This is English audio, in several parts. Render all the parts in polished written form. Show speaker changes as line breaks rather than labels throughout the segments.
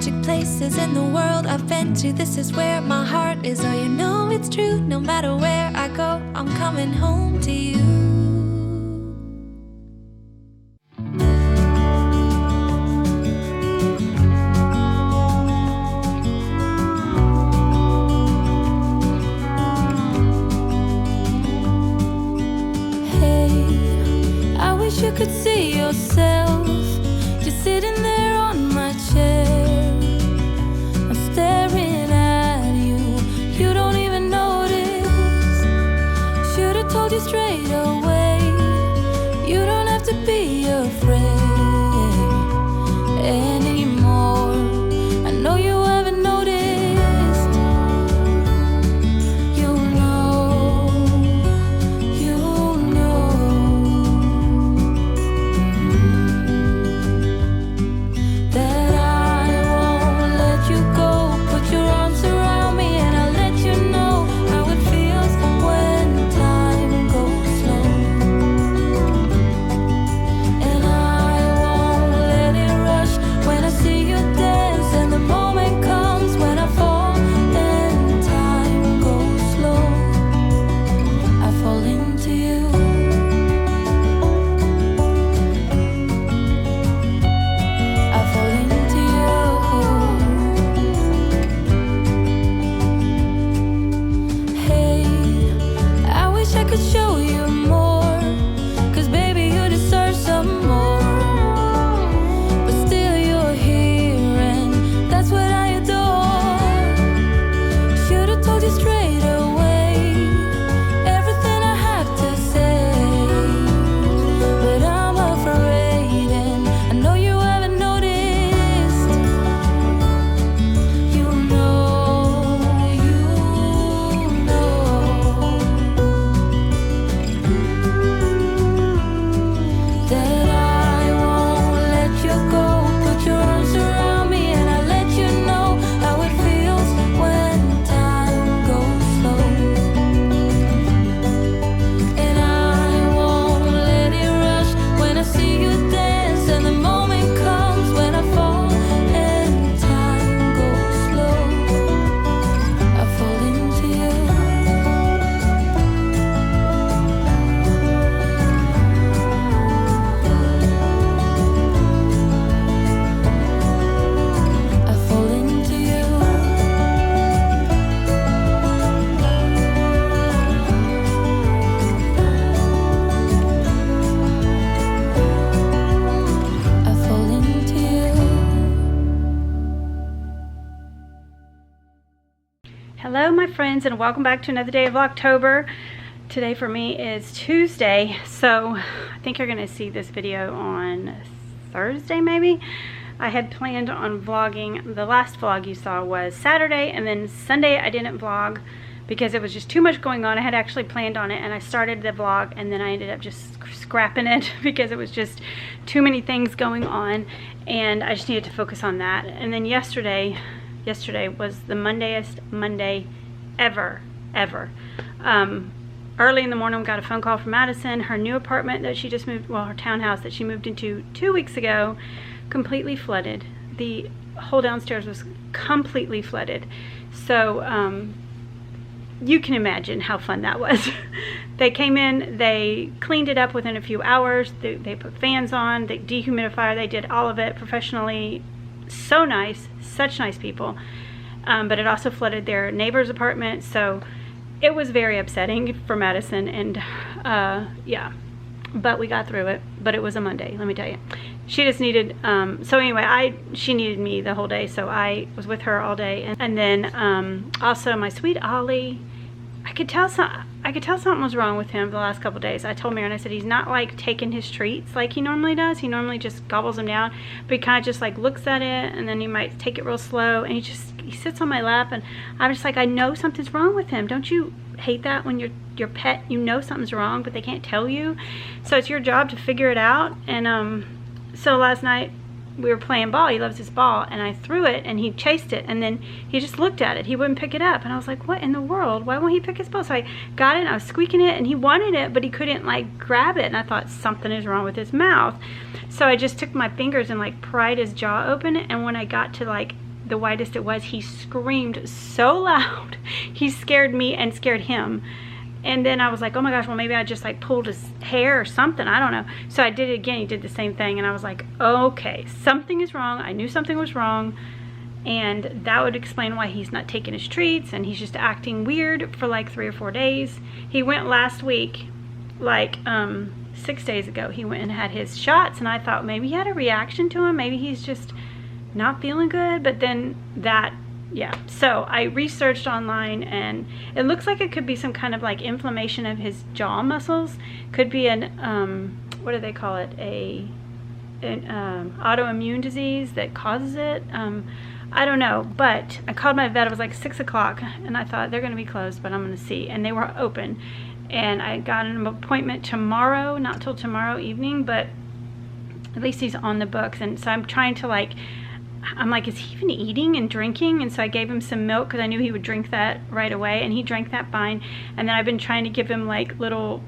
magic places in the world I've been to. This is where my heart is. Oh, you know it's true. No matter where I go, I'm coming home to you. Hey, I wish you could see yourself just sitting there on my chair. I'm staring at you. You don't even notice. Should've told you straight away. You don't have to be afraid anymore. I know you haven't noticed. You know that I won't let you go. Put your arms around me and I'll let you know how it feels when time goes slow. And I won't let it rush when I see you dance. And the moment comes when I fall and time goes slow. I fall into you. I fall into you. Hey, I wish I could show you more, 'cause baby you deserve some more. But still you're here and that's what I adore. Should've told you straight away everything I have to say. But I'm afraid and I know you haven't noticed. You know that I won't let you go. Put your arms around me and I'll let you know how it feels when time goes slow. And I won't let it rush when I see you dance. And the moment comes when I fall and time goes slow. I fall into you. I fall into you. I fall into you.
Hello my friends, and welcome back to another day of Vlogtober. Today for me is Tuesday, so I think you're gonna see this video on Thursday maybe. I had planned on vlogging. The last vlog you saw was Saturday, and then Sunday I didn't vlog because it was just too much going on. I had actually planned on it and I started the vlog and then I ended up just scrapping it because it was just too many things going on and I just needed to focus on that. And then yesterday was the Mondayest Monday ever. Early in the morning we got a phone call from Madison. Her new apartment that she just moved, well her townhouse that she moved into 2 weeks ago, completely flooded. The whole downstairs was completely flooded. So you can imagine how fun that was. They came in, they cleaned it up within a few hours. They put fans on, the dehumidifier, they did all of it professionally. So nice, such nice people. But it also flooded their neighbor's apartment, so it was very upsetting for Madison, and yeah, but we got through it. But it was a Monday, let me tell you. She just needed, so anyway, she needed me the whole day, so I was with her all day. And then also my sweet Ollie, I could tell something was wrong with him the last couple days. I told Mary, and I said, he's not like taking his treats like he normally does. He normally just gobbles them down, but he kind of just like looks at it and then he might take it real slow, and he sits on my lap, and I'm just like, I know something's wrong with him. Don't you hate that when your pet, you know something's wrong but they can't tell you? So it's your job to figure it out. And so last night we were playing ball. He loves his ball, and I threw it and he chased it, and then he just looked at it. He wouldn't pick it up, and I was like, what in the world? Why won't he pick his ball? So I got it and I was squeaking it, and he wanted it but he couldn't like grab it, and I thought something is wrong with his mouth. So I just took my fingers and like pried his jaw open, and when I got to like the widest it was, he screamed so loud. He scared me and scared him. And then I was like, oh my gosh, well maybe I just like pulled his hair or something, I don't know. So I did it again, he did the same thing, and I was like, okay, something is wrong. I knew something was wrong, and that would explain why he's not taking his treats, and he's just acting weird for like 3 or 4 days. He went last week, like 6 days ago, he went and had his shots, and I thought maybe he had a reaction to him, maybe he's just not feeling good, but then that, yeah. So I researched online, and it looks like it could be some kind of like inflammation of his jaw muscles. Could be an what do they call it, an autoimmune disease that causes it. I don't know, but I called my vet. It was like 6 o'clock, and I thought they're going to be closed, but I'm going to see, and they were open. And I got an appointment tomorrow, not till tomorrow evening, but at least he's on the books. And so I'm trying to like, I'm like, is he even eating and drinking? And so I gave him some milk because I knew he would drink that right away, and he drank that fine. And then I've been trying to give him like little,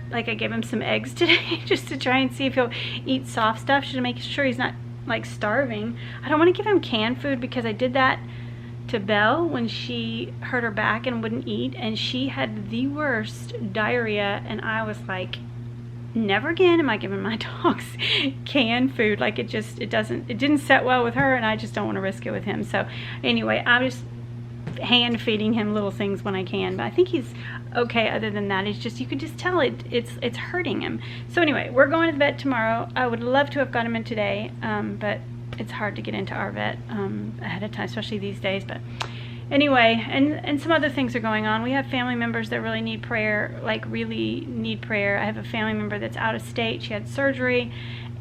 like I gave him some eggs today just to try and see if he'll eat soft stuff, just to make sure he's not like starving. I don't want to give him canned food because I did that to Belle when she hurt her back and wouldn't eat, and she had the worst diarrhea, and I was like, never again am I giving my dogs canned food. Like it didn't set well with her, and I just don't want to risk it with him. So anyway, I'm just hand feeding him little things when I can, but I think he's okay. Other than that, it's just, you could just tell it's hurting him. So anyway, we're going to the vet tomorrow. I would love to have got him in today, but it's hard to get into our vet ahead of time, especially these days. But anyway, and some other things are going on. We have family members that really need prayer, like really need prayer. I have a family member that's out of state. She had surgery,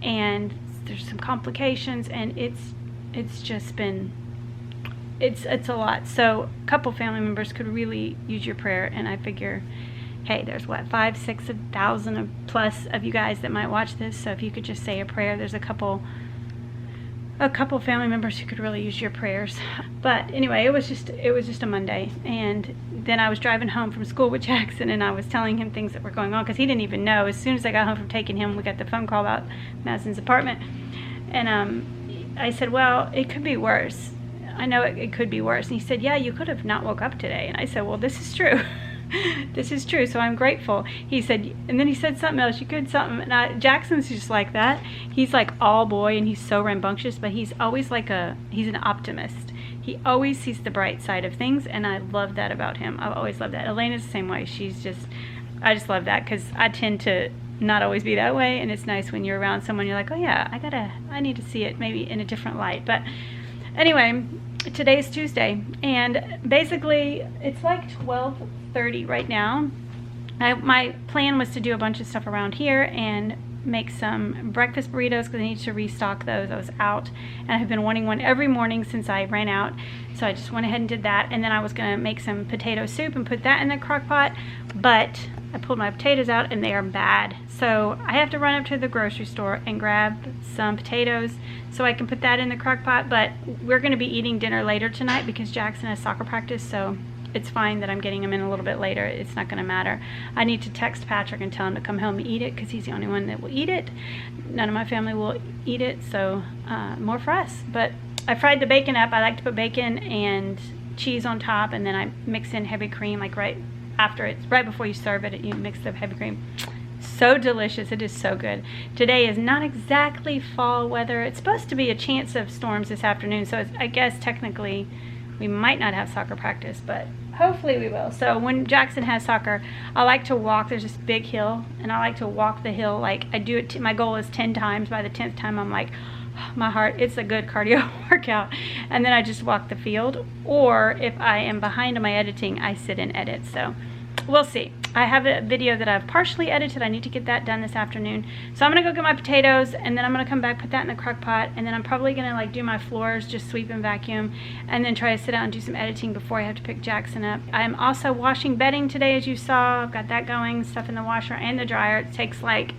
and there's some complications, and it's just been, it's a lot. So a couple family members could really use your prayer, and I figure, hey, there's what, 5,000-6,000 plus of you guys that might watch this. So if you could just say a prayer, there's a couple family members who could really use your prayers. But anyway, it was just a Monday, and then I was driving home from school with Jackson, and I was telling him things that were going on because he didn't even know. As soon as I got home from taking him, we got the phone call about Madison's apartment, and I said, well, it could be worse. I know it could be worse. And he said, yeah, you could have not woke up today. And I said, well, this is true. This is true, so I'm grateful. He said, and then he said something else, you could something, and Jackson's just like that. He's like all boy, and he's so rambunctious, but he's always like he's an optimist. He always sees the bright side of things, and I love that about him. I've always loved that. Elena's the same way. I just love that, because I tend to not always be that way, and it's nice when you're around someone, you're like, oh yeah, I need to see it maybe in a different light. But anyway, today's Tuesday, and basically it's like 12:30 right now. My plan was to do a bunch of stuff around here and make some breakfast burritos because I need to restock those. I was out, and I've been wanting one every morning since I ran out, so I just went ahead and did that. And then I was gonna make some potato soup and put that in the crock pot, but I pulled my potatoes out and they are bad, so I have to run up to the grocery store and grab some potatoes so I can put that in the crock pot. But we're gonna be eating dinner later tonight because Jackson has soccer practice, so it's fine that I'm getting him in a little bit later. It's not gonna matter. I need to text Patrick and tell him to come home and eat it because he's the only one that will eat it. None of my family will eat it, so more for us. But I fried the bacon up. I like to put bacon and cheese on top, and then I mix in heavy cream like right before you serve it. You mix the heavy cream. So delicious. It is so good. Today is not exactly fall weather. It's supposed to be a chance of storms this afternoon, so I guess technically we might not have soccer practice, but hopefully we will. So when Jackson has soccer, I like to walk. There's this big hill, and I like to walk the hill. Like I do it, my goal is 10 times. By the 10th time, I'm like, oh, my heart, it's a good cardio workout. And then I just walk the field. Or if I am behind on my editing, I sit and edit. So we'll see. I have a video that I've partially edited. I need to get that done this afternoon. So I'm gonna go get my potatoes, and then I'm gonna come back, put that in the crock pot, and then I'm probably gonna like do my floors, just sweep and vacuum, and then try to sit down and do some editing before I have to pick Jackson up. I'm also washing bedding today, as you saw. I've got that going, stuff in the washer and the dryer. It takes like,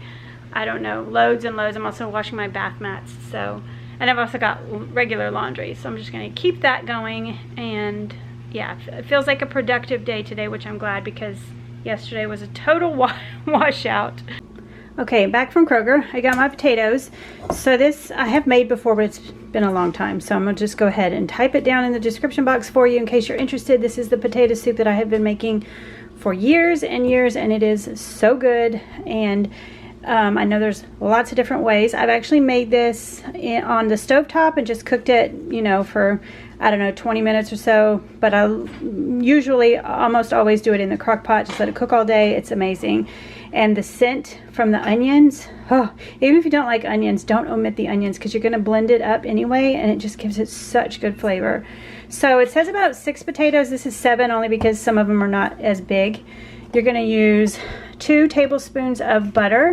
I don't know, loads and loads. I'm also washing my bath mats, so, and I've also got regular laundry, so I'm just gonna keep that going. And yeah, it feels like a productive day today, which I'm glad, because yesterday was a total washout. Okay, back from Kroger. I got my potatoes. So this I have made before, but it's been a long time. So I'm going to just go ahead and type it down in the description box for you in case you're interested. This is the potato soup that I have been making for years and years, and it is so good. And I know there's lots of different ways. I've actually made this on the stovetop and just cooked it, you know, for, I don't know, 20 minutes or so. But I usually almost always do it in the crock pot. Just let it cook all day. It's amazing. And the scent from the onions, oh, even if you don't like onions, don't omit the onions because you're going to blend it up anyway, and it just gives it such good flavor. So it says about 6 potatoes. This is 7 only because some of them are not as big. You're going to use 2 tablespoons of butter,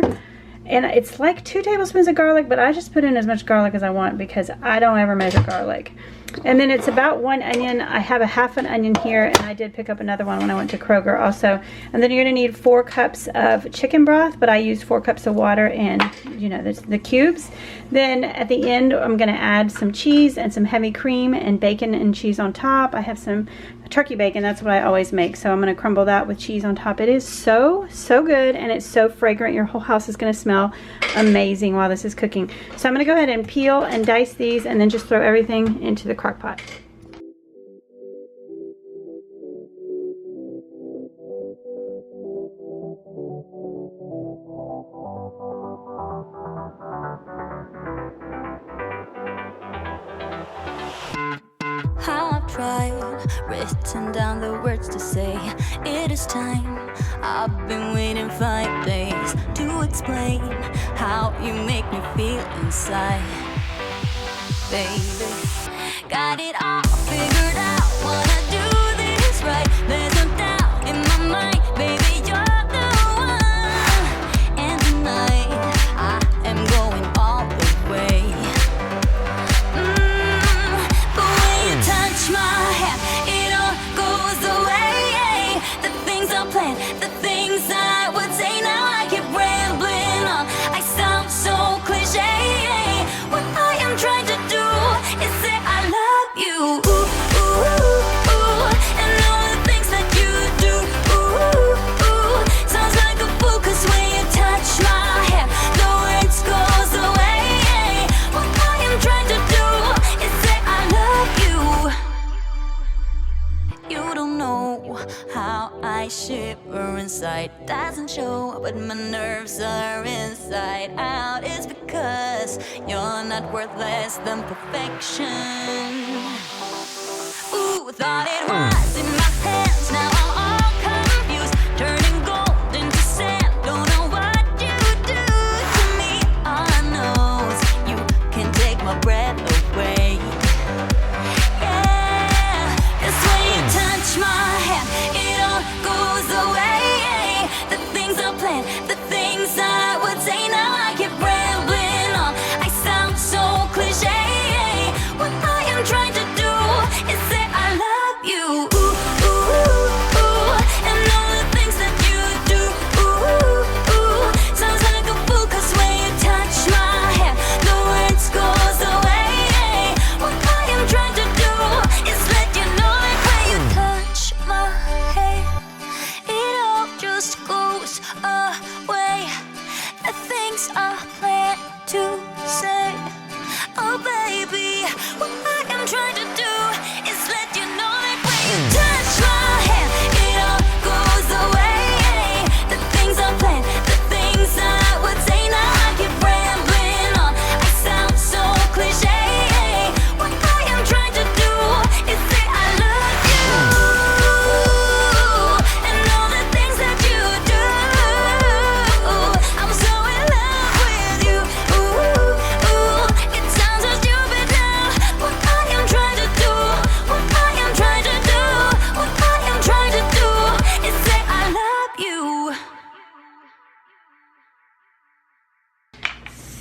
and it's like 2 tablespoons of garlic, but I just put in as much garlic as I want because I don't ever measure garlic. And then it's about 1 onion. I have a half an onion here, and I did pick up another one when I went to Kroger also. And then you're going to need 4 cups of chicken broth, but I used 4 cups of water and, you know, the cubes. Then at the end, I'm going to add some cheese and some heavy cream and bacon and cheese on top. I have some turkey bacon. That's what I always make. So I'm going to crumble that with cheese on top. It is so, so good, and it's so fragrant. Your whole house is going to smell amazing while this is cooking. So I'm going to go ahead and peel and dice these and then just throw everything into the crock pot.
How I've tried, written down the words to say it is time. I've been waiting 5 days to explain how you make me feel inside. Baby, got it all figured out, wanna do this right. There's no doubt in my mind, baby, you're the one. And tonight, I am going all the way. The way you touch my hand, it all goes away. The things I planned, the things I would say, now I keep rambling on. I sound so cliche. What I am trying to do is say I love you. Ooh, ooh, ooh, and all the things that you do. Ooh, ooh, sounds like a fool, 'cause when you touch my hair, the words goes away. What I am trying to do is say I love you. You don't know how I shiver inside. Doesn't show, but my nerves are inside out. It's because you're not worth less than perfection. Ooh, thought it was in my hands, now I'm all confused. Turning gold into sand, don't know what you do to me. All I know is you can take my breath away. Yeah, 'cause when you touch my hand, it all goes away. The things I planned, the things I would say, now I keep rambling on. I sound so cliche. What I am trying to do is say I love you. Ooh, ooh, ooh, and all the things that you do. Ooh, ooh, sounds like a fool, 'cause when you touch my hair, the words goes away. What I am trying to do is let you know that when you touch my hair, it all just goes away. The things I plan to say, oh baby, what I am trying to do is let you know that when you touch my hand, it all goes away. The things I plan, the things I would say, now I keep rambling on. I sound so cliche. What I am trying to do is say I love you. And all the things that you do. I'm so in love with you. Ooh, ooh, it sounds so stupid now. What I am trying to do, what I am trying to do, what I am trying to do is say I love you.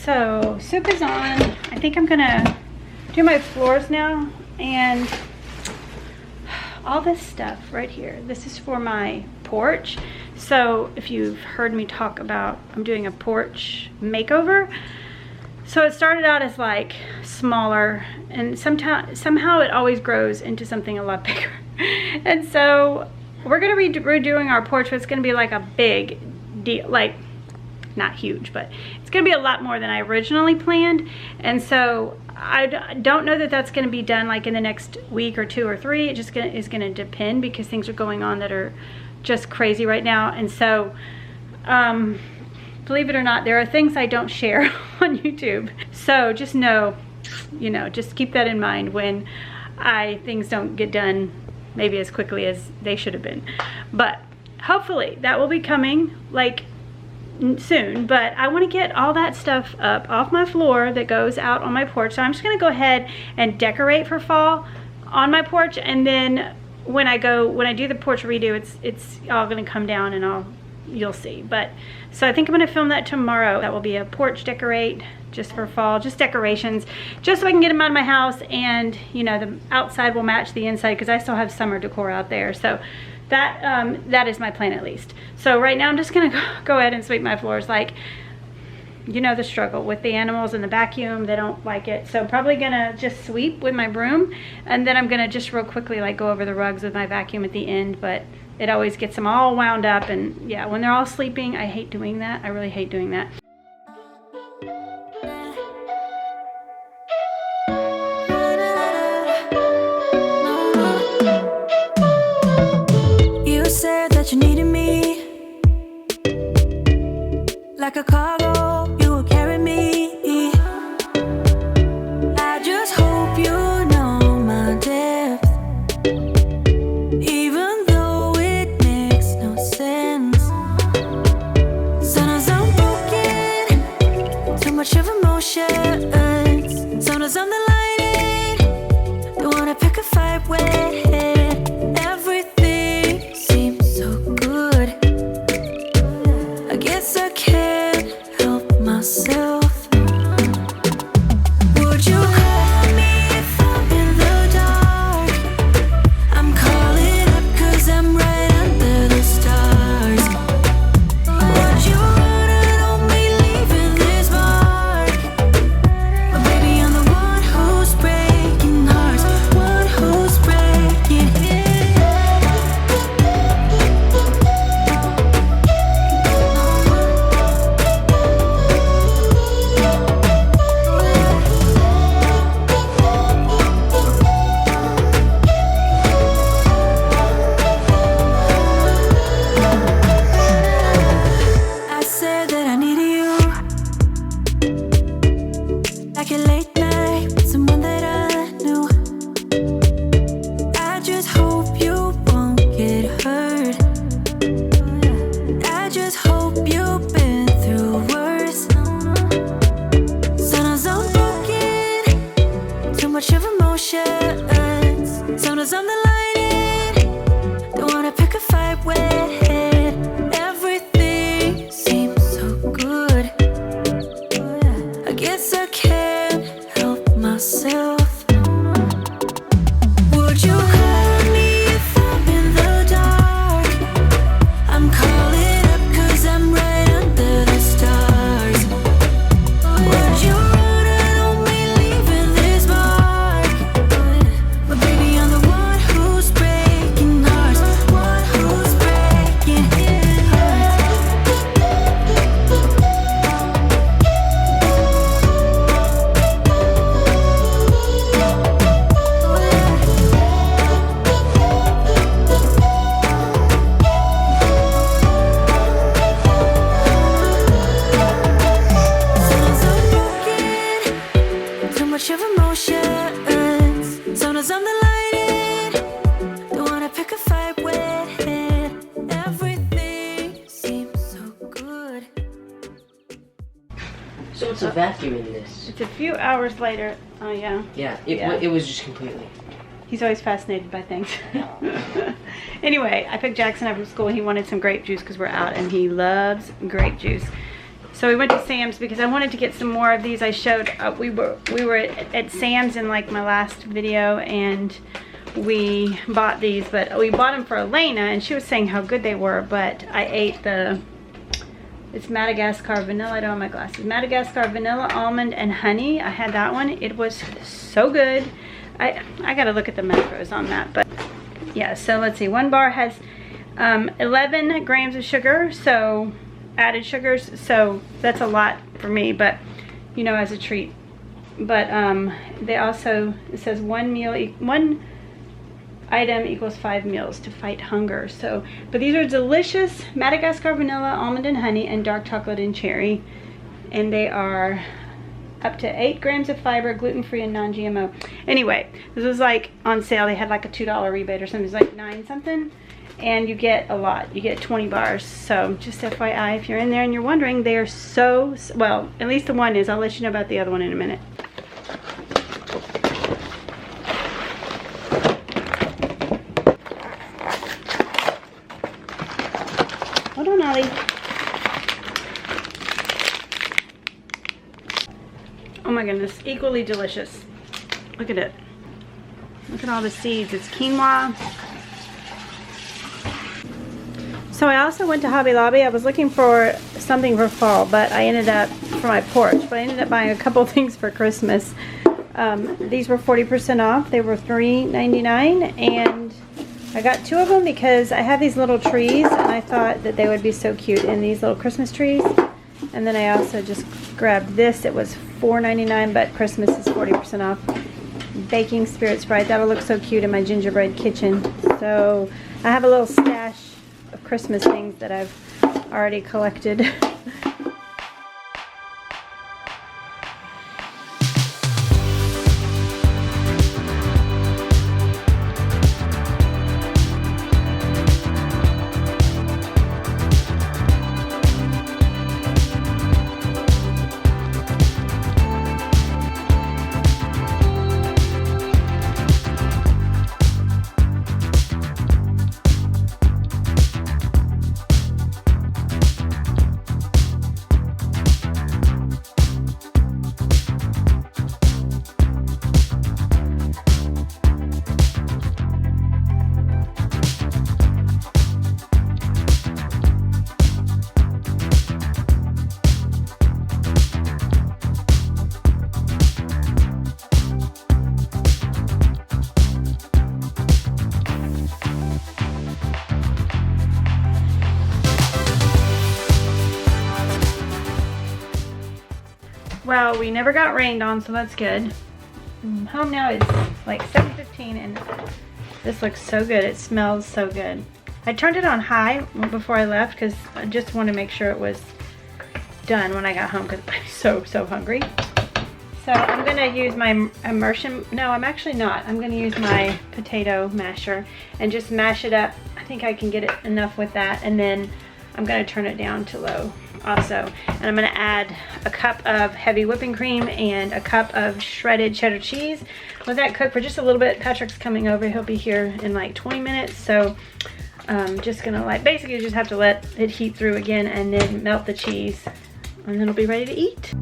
So soup is on. I think I'm gonna do my floors now, and all this stuff right here, this is for my porch. So if you've heard me talk about, I'm doing a porch makeover. So it started out as like smaller, and somehow it always grows into something a lot bigger. And so we're gonna be redoing our porch, but it's gonna be like a big deal. Like not huge, but it's gonna be a lot more than I originally planned. And so I don't know that that's gonna be done like in the next week or 2 or 3. It just is gonna depend, because things are going on that are just crazy right now. And so believe it or not, there are things I don't share on YouTube. So just know, you know, just keep that in mind when things don't get done maybe as quickly as they should have been. But hopefully that will be coming like soon. But I want to get all that stuff up off my floor that goes out on my porch. So I'm just going to go ahead and decorate for fall on my porch, and then when I do the porch redo, it's all going to come down and you'll see. But so I think I'm going to film that tomorrow. That will be a porch decorate just for fall, just decorations, just so I can get them out of my house, and you know, the outside will match the inside, because I still have summer decor out there. So that is my plan, at least. So right now I'm just gonna go ahead and sweep my floors. Like, you know, the struggle with the animals and the vacuum, they don't like it. So I'm probably gonna just sweep with my broom, and then I'm gonna just real quickly like go over the rugs with my vacuum at the end. But it always gets them all wound up, and yeah, when they're all sleeping, I hate doing that. I really hate doing that.
Said that you needed me like a cargo, you will carry me. I just hope you know my depth, even though it makes no sense. Sometimes I'm broken, too much of emotions. Sometimes I'm the lightning, don't wanna pick a fight with.
So it's a vacuum in this.
It's a few hours later. Oh yeah.
Yeah, it was just completely.
He's always fascinated by things. Anyway, I picked Jackson up from school. He wanted some grape juice because we're out, and he loves grape juice. So we went to Sam's because I wanted to get some more of these. I showed we were at Sam's in like my last video, and we bought these, but we bought them for Elena, and she was saying how good they were. But I ate it's Madagascar vanilla. I don't have my glasses. Madagascar vanilla, almond, and honey. I had that one. It was so good. I gotta look at the macros on that, but yeah. So let's see. One bar has 11 grams of sugar, so added sugars, so that's a lot for me, but you know, as a treat. But they also, it says one item equals 5 meals to fight hunger. So, but these are delicious Madagascar vanilla, almond and honey, and dark chocolate and cherry, and they are up to 8 grams of fiber, gluten-free and non-GMO. Anyway, this was like on sale. They had like a $2 rebate or something. It was like 9 something, and you get a lot. You get 20 bars. So just FYI, if you're in there and you're wondering, they are so, well, at least the one is. I'll let you know about the other one in a minute. Hold on, Ollie. Oh my goodness, equally delicious. Look at it. Look at all the seeds. It's quinoa. So I also went to Hobby Lobby. I was looking for something for fall, but I ended up, for my porch, but I ended up buying a couple things for Christmas. These were 40% off. They were $3.99, and I got 2 of them because I have these little trees, and I thought that they would be so cute in these little Christmas trees. And then I also just grabbed this. It was $4.99, but Christmas is 40% off. Baking spirit Sprite. That'll look so cute in my gingerbread kitchen. So I have a little stash of Christmas things that I've already collected. Well, we never got rained on, so that's good. I'm home now. It's like 7:15, and this looks so good. It smells so good. I turned it on high before I left because I just want to make sure it was done when I got home because I'm so hungry. So I'm going to use my immersion. No, I'm actually not. I'm going to use my potato masher and just mash it up. I think I can get it enough with that, and then I'm going to turn it down to low also. And I'm going to add a cup of heavy whipping cream and a cup of shredded cheddar cheese. Let that cook for just a little bit. Patrick's coming over. He'll be here in like 20 minutes. So I'm just going to like basically just have to let it heat through again and then melt the cheese. And then it'll be ready to eat.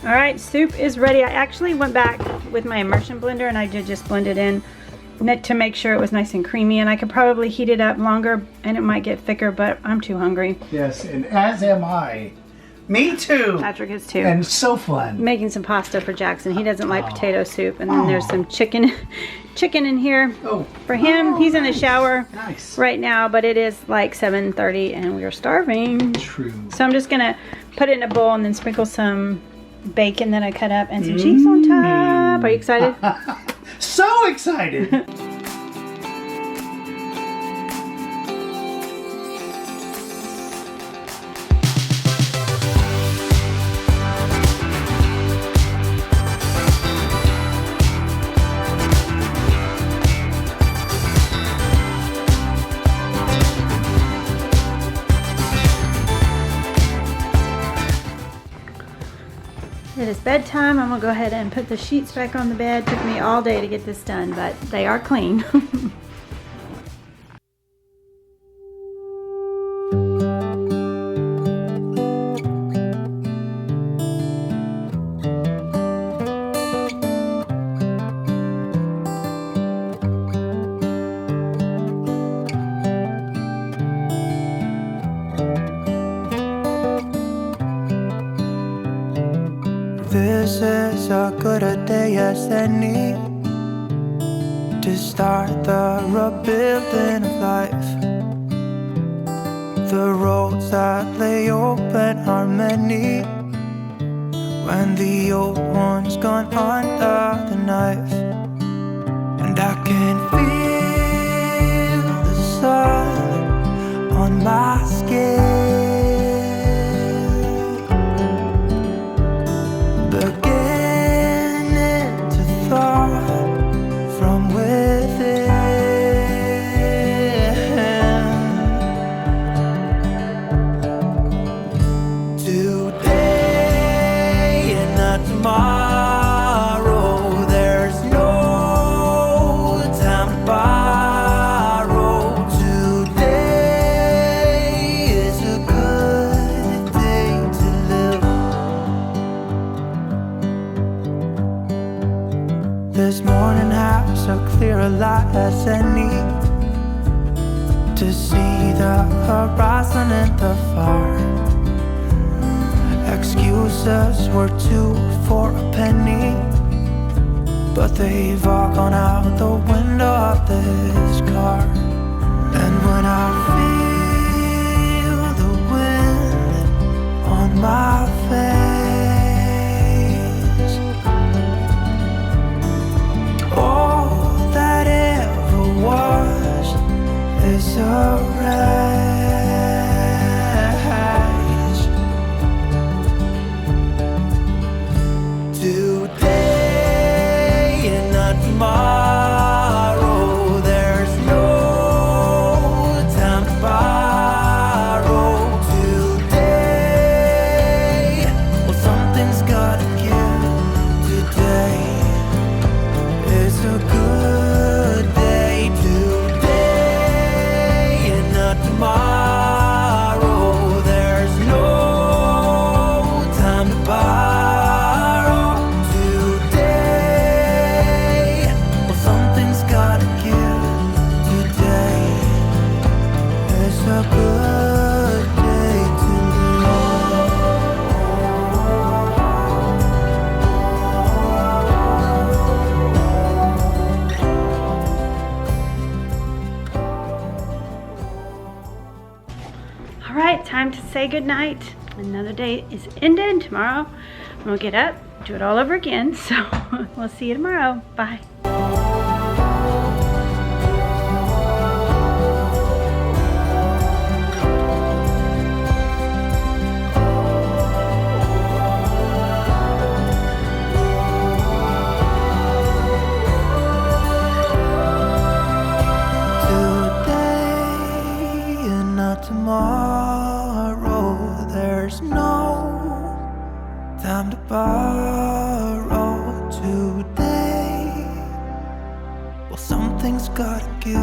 All right, soup is ready. I actually went back with my immersion blender and I did just blend it in to make sure it was nice and creamy, and I could probably heat it up longer and it might get thicker, but I'm too hungry.
Yes, and as am I. Me too.
Patrick is too.
And so fun.
Making some pasta for Jackson. He doesn't like potato soup, and then there's some chicken in here for him. He's in the shower right now, but it is like 7:30 and we're starving.
True.
So I'm just gonna put it in a bowl and then sprinkle some bacon that I cut up and some cheese on top. Are you excited?
So excited.
It it's bedtime. I'm gonna go ahead and put the sheets back on the bed. Took me all day to get this done, but they are clean.
This is as good a day as any to start the rebuilding of life. The roads that lay open are many when the old one's gone under the knife. And I can feel the sun on my skin, beginning to thaw from within. Today and not tomorrow, there's no time to borrow. Today is a good day to live. This morning has a clearer light as any to see the horizon in the far. Excuses were 2 for a penny, but they've all gone out the window of this car. And when I feel the wind on my face, all that ever was is a wreck. Today and not tomorrow, there's no time to borrow. Today, well, something's gotta give. Today is a good day. Today and not tomorrow, there's no time to borrow.
All right, time to say goodnight. Another day is ended. Tomorrow we'll get up, do it all over again. So we'll see you tomorrow. Bye.
Tomorrow, there's no time to borrow. Today, well, something's gotta give.